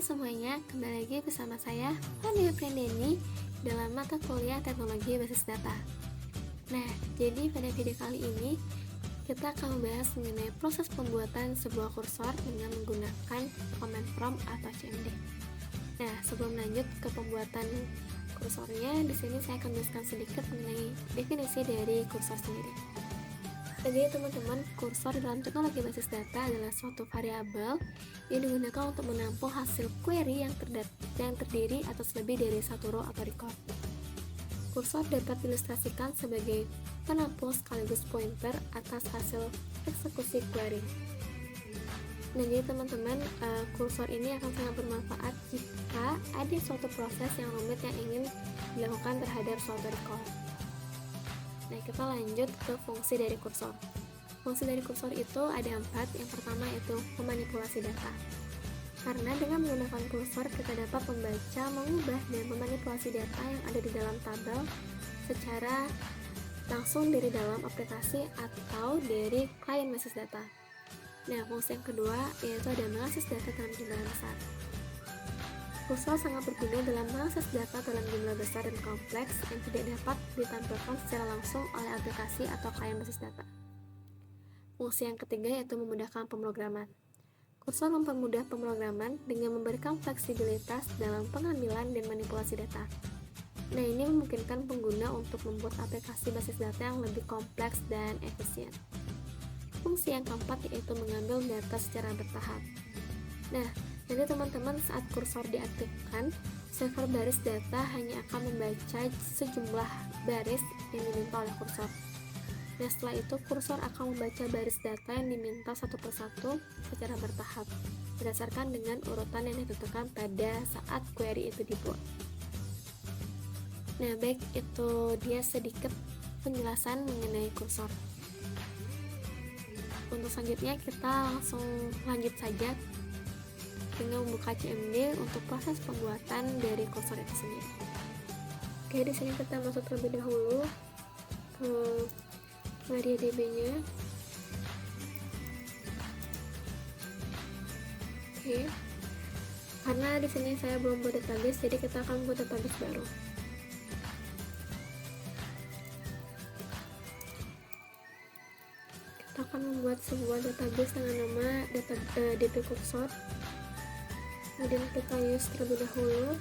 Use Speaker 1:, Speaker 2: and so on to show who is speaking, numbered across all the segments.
Speaker 1: semuanya, kembali lagi bersama saya, Fandi Aprendeni, dalam mata kuliah Teknologi Basis Data. Nah, jadi pada video kali ini, kita akan membahas mengenai proses pembuatan sebuah kursor dengan menggunakan command prompt atau CMD. Nah, sebelum lanjut ke pembuatan kursornya, di sini saya akan menjelaskan sedikit mengenai definisi dari kursor sendiri. Jadi teman-teman, kursor dalam teknologi basis data adalah suatu variabel yang digunakan untuk menampung hasil query yang terdiri atas lebih dari satu row atau record. Kursor dapat diilustrasikan sebagai penampung sekaligus pointer atas hasil eksekusi query. Nah, jadi teman-teman, kursor ini akan sangat bermanfaat jika ada suatu proses yang rumit yang ingin dilakukan terhadap suatu record. Nah, kita lanjut ke fungsi dari kursor. Fungsi dari kursor itu ada 4. Yang pertama yaitu memanipulasi data. Karena dengan menggunakan kursor, kita dapat membaca, mengubah, dan memanipulasi data yang ada di dalam tabel secara langsung dari dalam aplikasi atau dari klien basis data. Nah, fungsi yang kedua yaitu ada mengakses data dalam jumlah besar. Kursor sangat berguna dalam mengakses data dalam jumlah besar dan kompleks yang tidak dapat ditampilkan secara langsung oleh aplikasi atau klien basis data. Fungsi yang ketiga yaitu memudahkan pemrograman. Kursor mempermudah pemrograman dengan memberikan fleksibilitas dalam pengambilan dan manipulasi data. Nah, ini memungkinkan pengguna untuk membuat aplikasi basis data yang lebih kompleks dan efisien. Fungsi yang keempat yaitu mengambil data secara bertahap. Nah, nanti teman-teman saat kursor diaktifkan, server baris data hanya akan membaca sejumlah baris yang diminta oleh kursor. Nah, setelah itu kursor akan membaca baris data yang diminta satu persatu secara bertahap, berdasarkan dengan urutan yang ditentukan pada saat query itu dibuat. Nah, baik, itu dia sedikit penjelasan mengenai kursor. Untuk selanjutnya kita langsung lanjut saja dengan membuka CMD untuk proses pembuatan dari kursor itu sendiri. Oke, di sini kita masuk terlebih dahulu ke MariaDB-nya. Oke, karena di sini saya belum buat database, jadi kita akan buat database baru. Kita akan membuat sebuah database dengan nama DB kursor. Kemudian kita use terlebih dahulu.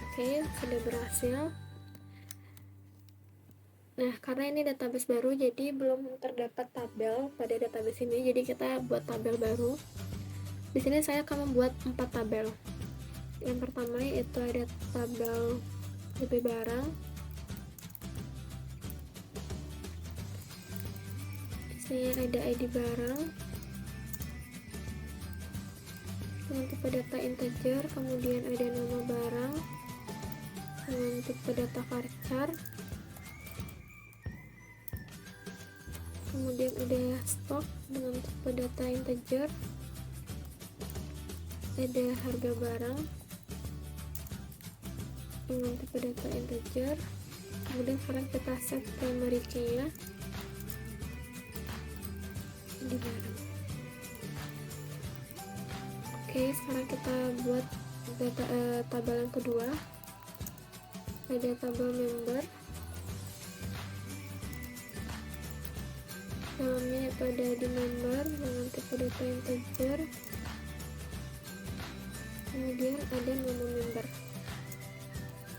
Speaker 1: Oke, sudah berhasil. Nah, karena ini database baru, jadi belum terdapat tabel pada database ini, jadi kita buat tabel baru. Di sini saya akan membuat 4 tabel. Yang pertama yaitu ada tabel DB barang. Di sini ada ID barang dengan tipe data integer, kemudian ada nama barang dengan tipe data varchar, kemudian ada stok dengan tipe data integer, ada harga barang dengan tipe data integer. Kemudian sekarang kita set primary key-nya di barang. Oke, sekarang kita buat tabel yang kedua. Ada tabel member, dalamnya itu ada di member dengan tipe data integer, kemudian ada nama member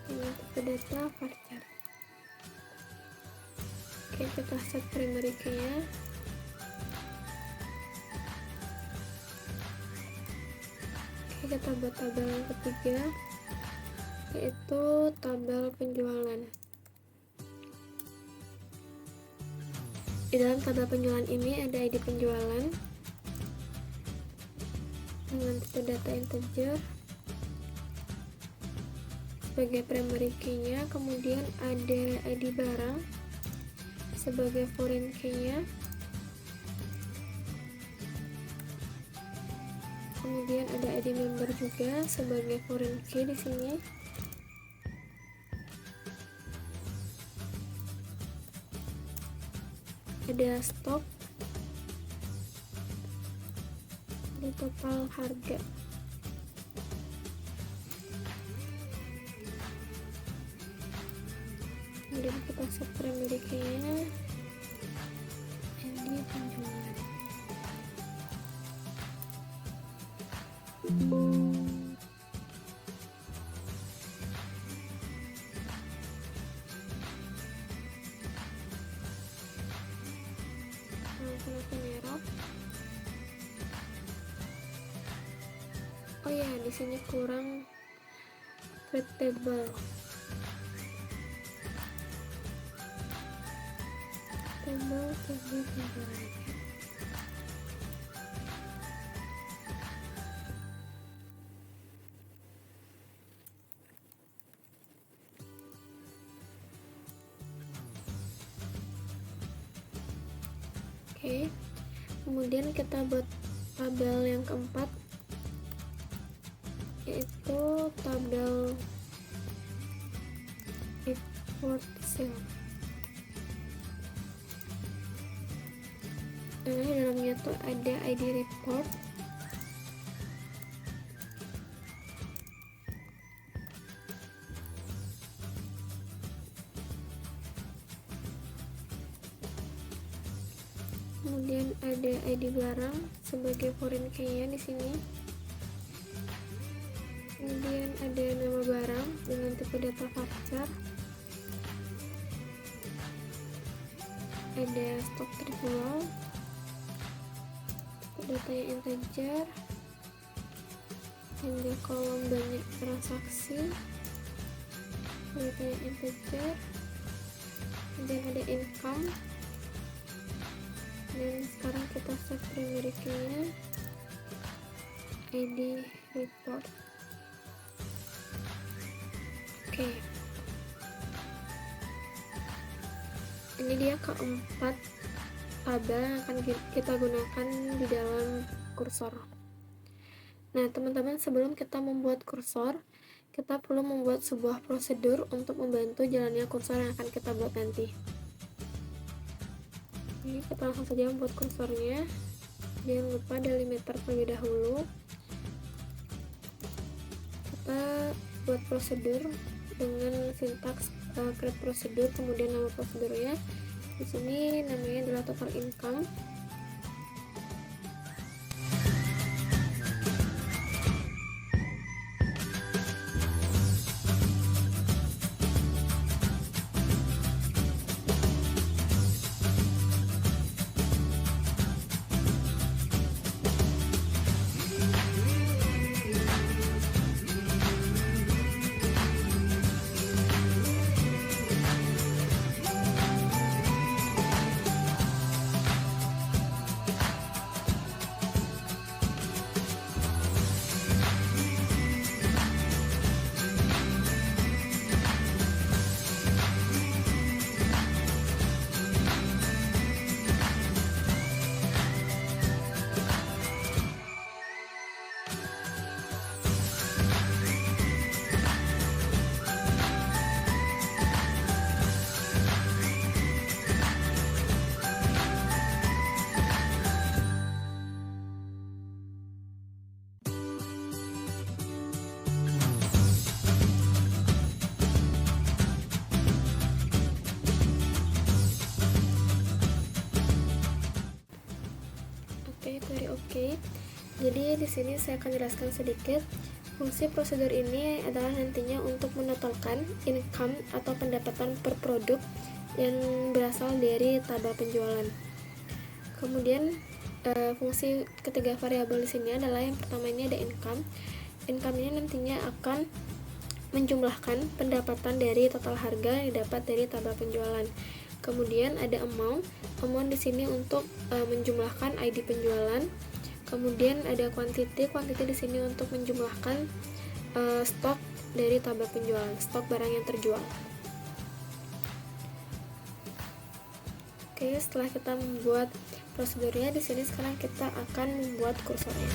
Speaker 1: dengan tipe data varchar. Oke, kita set primary key-nya. Kita buat tabel yang ketiga yaitu tabel penjualan. Di dalam tabel penjualan ini ada ID penjualan dengan tipe data integer sebagai primary key-nya, kemudian ada ID barang sebagai foreign key-nya, kemudian ada ID member juga sebagai foreign key di sini. Ada stok, ada total harga. Kemudian kita set primary key-nya ID penjualan. Kenapa merah? Oh ya, di sini kurang create table. Table penjualan. Oke, kemudian kita buat tabel yang keempat, yaitu tabel report sale. Nah, di dalamnya tuh ada ID report, kemudian ada ID barang sebagai foreign key-nya di sini. Kemudian ada nama barang dengan tipe data varchar, ada stok terjual, data yang integer, ada kolom banyak transaksi, data yang integer, dan ada income. Dan sekarang kita set primary key-nya ID report. Oke, ini dia keempat tabel yang akan kita gunakan di dalam kursor. Nah, teman-teman, sebelum kita membuat kursor, kita perlu membuat sebuah prosedur untuk membantu jalannya kursor yang akan kita buat nanti. Ini kita langsung saja membuat kursornya. Jangan lupa delimiter terlebih dahulu. Kita buat prosedur dengan sintaks create prosedur, kemudian nama prosedurnya. Di sini namanya adalah total income. Oke. Jadi di sini saya akan jelaskan sedikit. Fungsi prosedur ini adalah nantinya untuk menotalkan income atau pendapatan per produk yang berasal dari tabel penjualan. Kemudian fungsi ketiga variabel di sini adalah yang pertama ini ada income. Income ini nantinya akan menjumlahkan pendapatan dari total harga yang didapat dari tabel penjualan. Kemudian ada amount di sini untuk menjumlahkan ID penjualan. Kemudian ada quantity di sini untuk menjumlahkan stok dari tabel penjualan, stok barang yang terjual. Oke, setelah kita membuat prosedurnya, di sini sekarang kita akan membuat kursornya.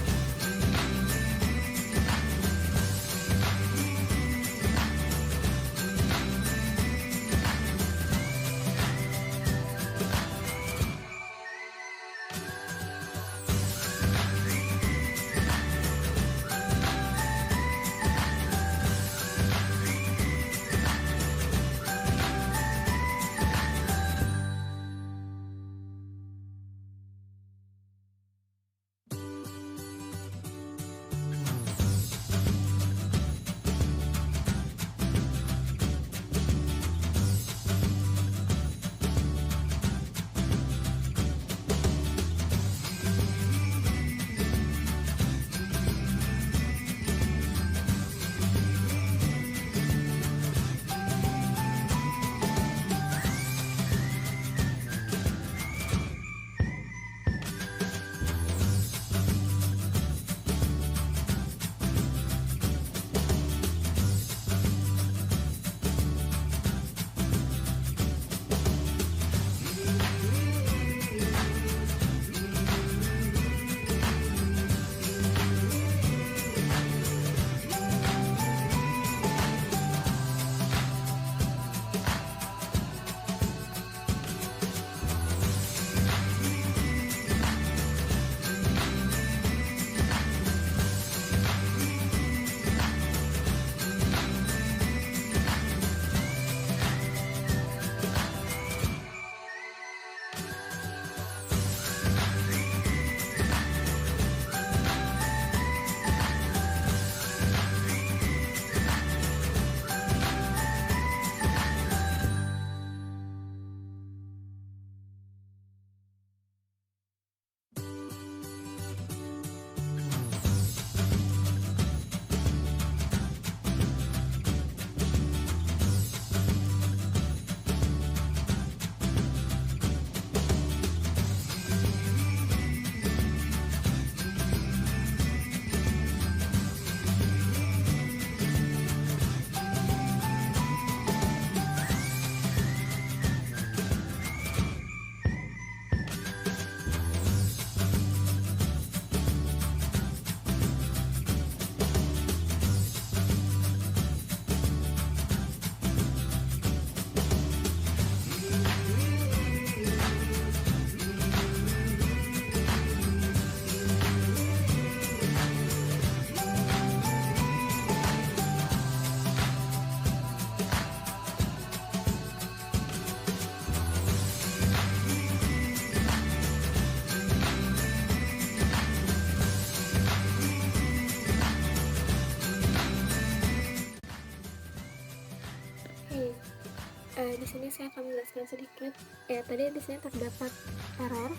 Speaker 1: saya akan menjelaskan sedikit. Tadi di sini terdapat error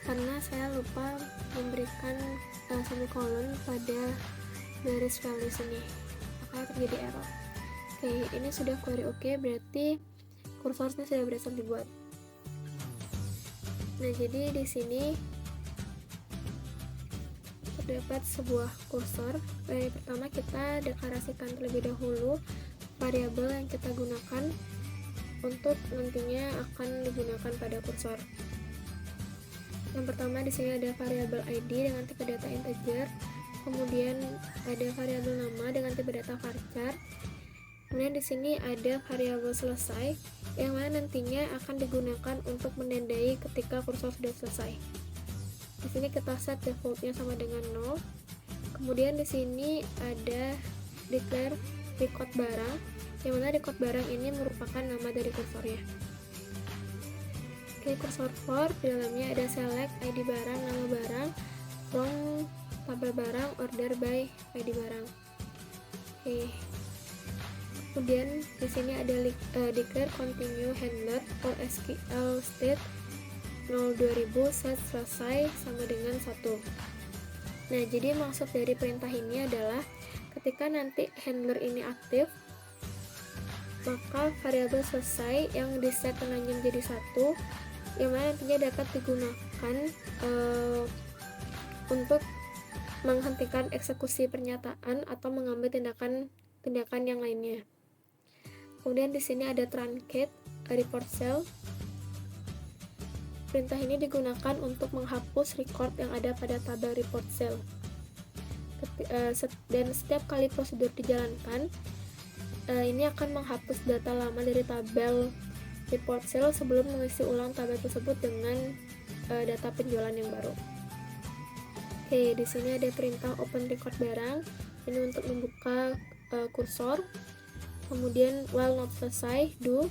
Speaker 1: karena saya lupa memberikan semikolon pada garis values ini, makanya terjadi error. Oke, ini sudah query oke, berarti kursornya sudah berhasil dibuat. Nah, jadi di sini terdapat sebuah kursor. Yang pertama kita deklarasikan terlebih dahulu variabel yang kita gunakan untuk nantinya akan digunakan pada kursor. Yang pertama di sini ada variabel ID dengan tipe data integer, kemudian ada variabel nama dengan tipe data varchar. Kemudian di sini ada variabel selesai yang mana nantinya akan digunakan untuk menandai ketika kursor sudah selesai. Di sini kita set defaultnya sama dengan 0. Kemudian di sini ada declare record barang, yang mana record barang ini merupakan nama dari kursornya. Oke, kursor for di dalamnya ada select ID barang, nama barang, from tabel barang, order by ID barang. Oke. Kemudian di sini ada declare continue handler or SQL state 02000 set selesai sama dengan 1. Nah, jadi maksud dari perintah ini adalah ketika nanti handler ini aktif, maka variabel selesai yang di set tengahnya menjadi 1, yang mana nantinya dapat digunakan untuk menghentikan eksekusi pernyataan atau mengambil tindakan yang lainnya. Kemudian di sini ada truncate report cell. Perintah ini digunakan untuk menghapus record yang ada pada tabel report cell. Dan setiap kali prosedur dijalankan, ini akan menghapus data lama dari tabel report cell sebelum mengisi ulang tabel tersebut dengan data penjualan yang baru. Oke, di sini ada perintah open record barang. Ini untuk membuka kursor. Kemudian while not selesai, do.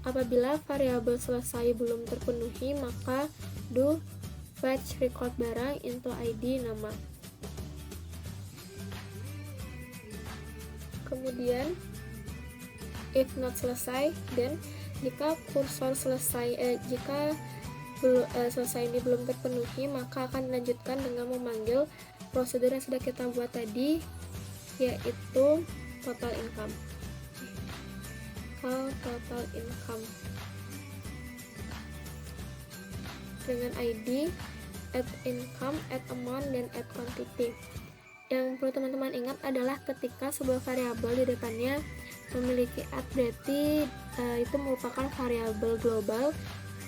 Speaker 1: Apabila variabel selesai belum terpenuhi, maka do fetch record barang into ID nama. Kemudian if not selesai, dan jika kursor selesai selesai ini belum terpenuhi, maka akan dilanjutkan dengan memanggil prosedur yang sudah kita buat tadi, yaitu total income. Total income dengan ID add income, add amount, dan add quantity. Yang perlu teman-teman ingat adalah ketika sebuah variabel di depannya memiliki add, berarti itu merupakan variabel global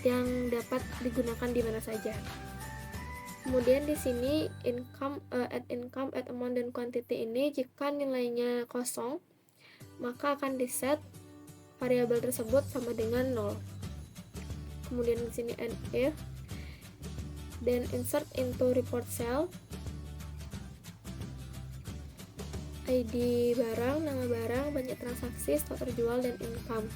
Speaker 1: yang dapat digunakan di mana saja. Kemudian di sini add income, add amount, dan quantity ini jika nilainya kosong, maka akan di-set variabel tersebut sama dengan 0. Kemudian di sini and if, dan insert into report cell ID barang, nama barang, banyak transaksi, stok terjual, dan income.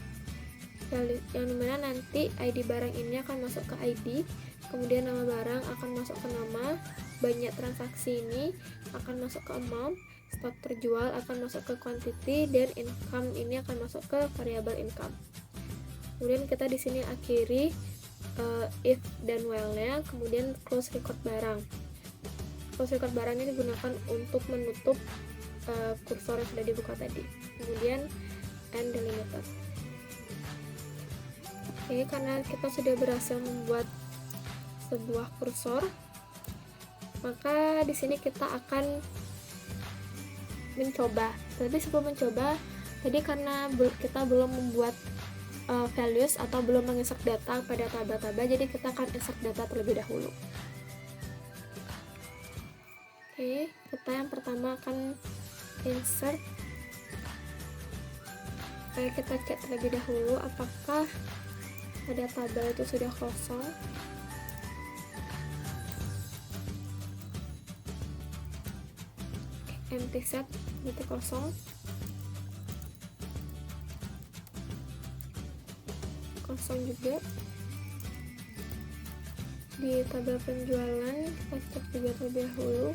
Speaker 1: Yang dimana nanti ID barang ini akan masuk ke ID, kemudian nama barang akan masuk ke nama, banyak transaksi ini akan masuk ke amount, stok terjual akan masuk ke quantity, dan income ini akan masuk ke variabel income. Kemudian kita di sini akhiri if dan while-nya, kemudian close record barang. Close record barang ini digunakan untuk menutup kursor yang sudah dibuka tadi. Kemudian end delimiter. Oke, karena kita sudah berhasil membuat sebuah kursor, maka di sini kita akan mencoba. Tapi sebelum mencoba, tadi karena kita belum membuat values atau belum menginsert data pada tabel-tabel, jadi kita akan insert data terlebih dahulu. Oke, kita yang pertama akan insert. Kita cek terlebih dahulu apakah pada tabel itu sudah kosong. Empty set, titik kosong juga. Di tabel penjualan kita cek juga terlebih dahulu,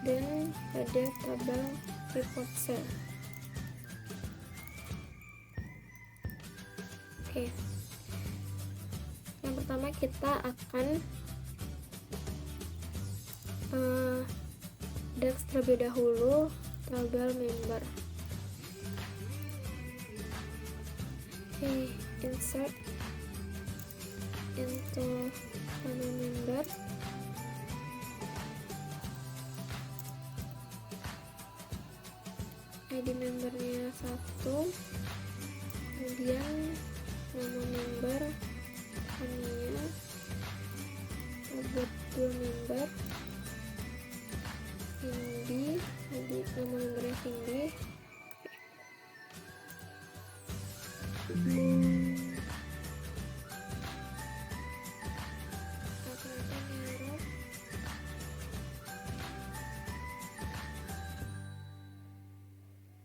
Speaker 1: dan pada tabel report cell. Oke, yang pertama kita akan DAX terlebih dahulu tabel member. Oke, insert into tabel member. ID membernya 1, kemudian nama member namanya, buat 2 member, Cindy, jadi nama membernya Cindy.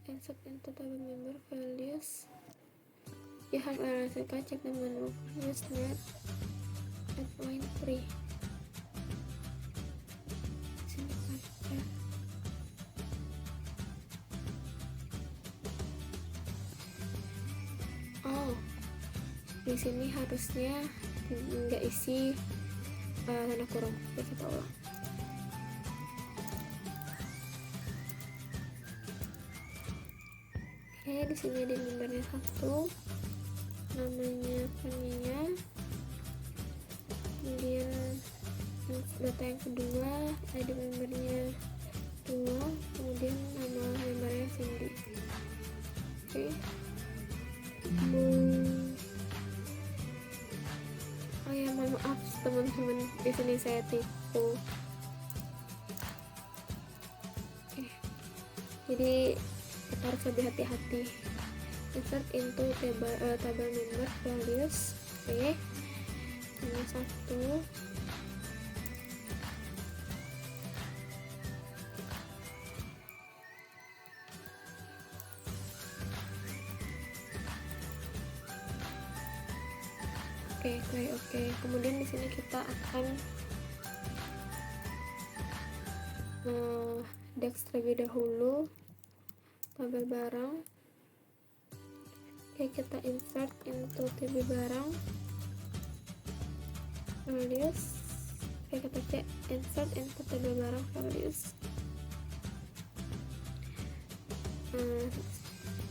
Speaker 1: Insert into table member values. You have a check the menu use net at line 3. Sini ada. Oh, di sini harusnya nggak isi tanda kurung. Kita ulang. Oke, di sini ada membernya 1, namanya pennya, kemudian data yang kedua ID membernya 2, kemudian nama membernya Cindy. Oke. Oh ya, maaf teman-teman, di sini saya tipu. Oke. Jadi kita harus lebih hati-hati. Insert into table member values. Oke, ini 1. Oke. Kemudian di sini kita akan DAX terlebih dahulu tabel barang. Oke, kita insert into tabel barang values. Oke, kita cek insert into tabel barang values.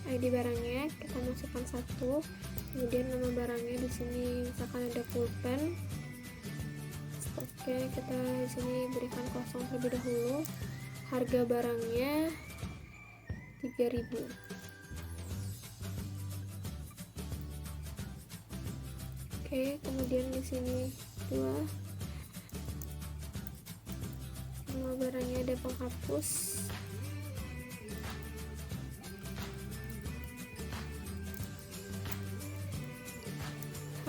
Speaker 1: ID barangnya kita masukkan 1, kemudian nama barangnya di sini misalkan ada pulpen. Oke, kita di sini berikan kosong terlebih dahulu. Harga barangnya 3.000. Oke, kemudian di sini 2, nama barangnya ada penghapus.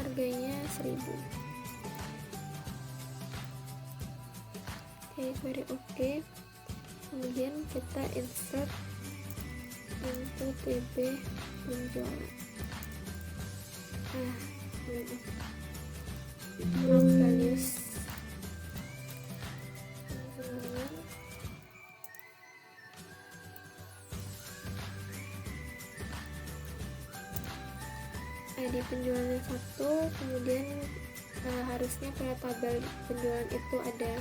Speaker 1: Harganya 1.000. Oke, very oke. Kemudian kita insert into TB penjualan. Values ID penjualan 1, kemudian harusnya pada tabel penjualan itu ada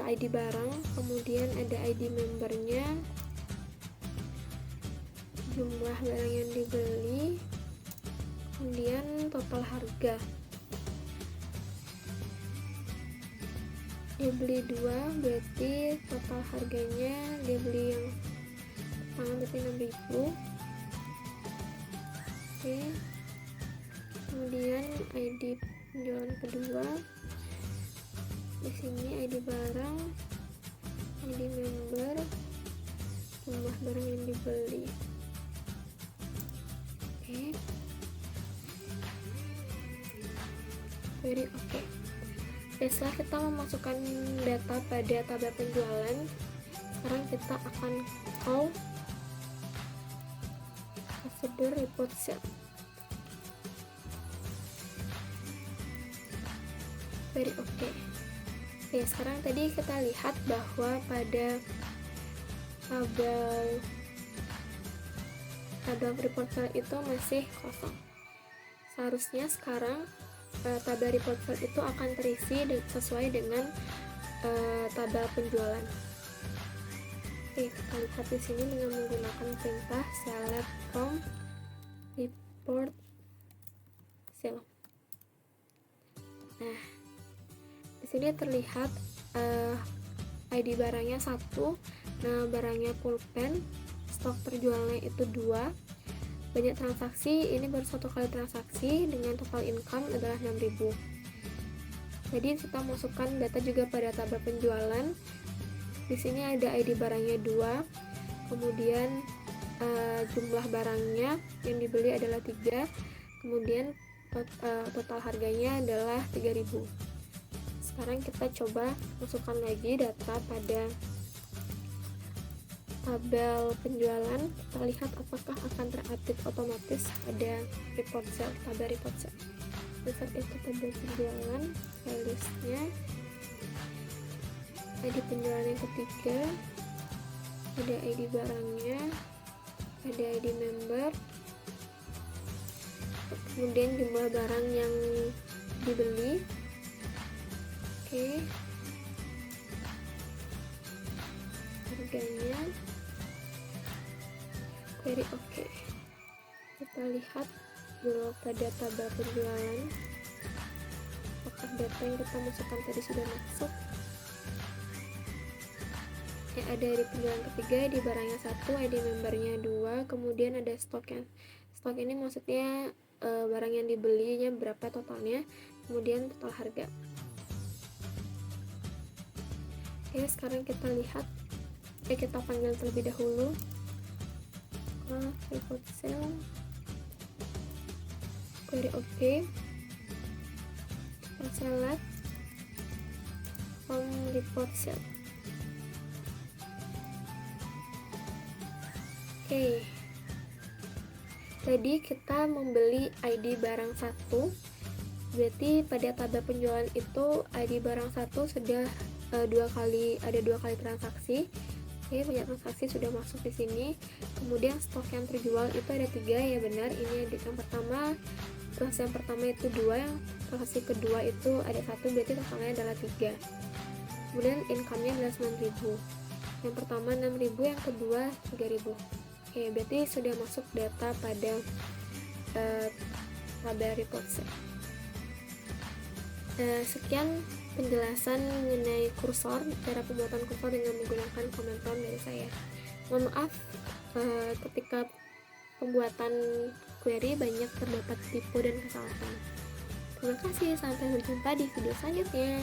Speaker 1: ID barang, kemudian ada ID membernya, jumlah barang yang dibeli, kemudian total harga. Dia beli 2, berarti total harganya dia beli yang pertama berarti 6.000. Oke, kemudian ID penjualan kedua, di sini ID barang, ID member, jumlah barang yang dibeli. Oke, very oke. Setelah kita memasukkan data pada tabel penjualan, sekarang kita akan call procedure report cell. Very oke. Oke, sekarang tadi kita lihat bahwa pada tabel tabel report cell itu masih kosong. Seharusnya sekarang tabel report cell itu akan terisi sesuai dengan tabel penjualan. Oke, kita lihat di sini dengan menggunakan perintah select from report cell. Nah, di sini terlihat ID barangnya 1, nah barangnya pulpen, stok terjualnya itu 2, banyak transaksi, ini baru 1 kali transaksi dengan total income adalah 6.000. Jadi kita masukkan data juga pada tabel penjualan. Di sini ada ID barangnya 2, kemudian jumlah barangnya yang dibeli adalah 3, kemudian total harganya adalah 3.000. Sekarang kita coba masukkan lagi data pada tabel penjualan. Kita lihat apakah akan terupdate otomatis pada report cell, tabel report cell. Lihat itu tabel penjualan, listnya, ID penjualan yang ketiga, ada ID barangnya, ada ID member, kemudian jumlah barang yang dibeli. Oke, harganya, query oke. Kita lihat dulu pada tabel penjualan apakah data yang kita masukkan tadi sudah masuk. Ada di penjualan ketiga, di barangnya 1, ID membernya 2, kemudian ada stoknya. Stok ini maksudnya barang yang dibelinya berapa totalnya, kemudian total harga. Oke, sekarang kita lihat, kita panggil terlebih dahulu report cell, query oke, kita select from report cell. Oke, tadi kita membeli ID barang 1, berarti pada tabel penjualan itu ID barang 1 sudah ada 2 kali transaksi. Oke, banyak transaksi sudah masuk di sini. Kemudian stok yang terjual itu ada 3, ya benar. Ini yang pertama, transaksi yang pertama itu 2, transaksi kedua itu ada 1, berarti totalnya adalah 3. Kemudian income-nya adalah 9.000. Yang pertama 6.000, yang kedua 3.000. Oke, berarti sudah masuk data pada tabel report cell. Sekian penjelasan mengenai kursor, cara pembuatan kursor dengan menggunakan komentar dari saya. Mohon maaf ketika pembuatan query banyak terdapat tipe dan kesalahan. Terima kasih, sampai berjumpa di video selanjutnya.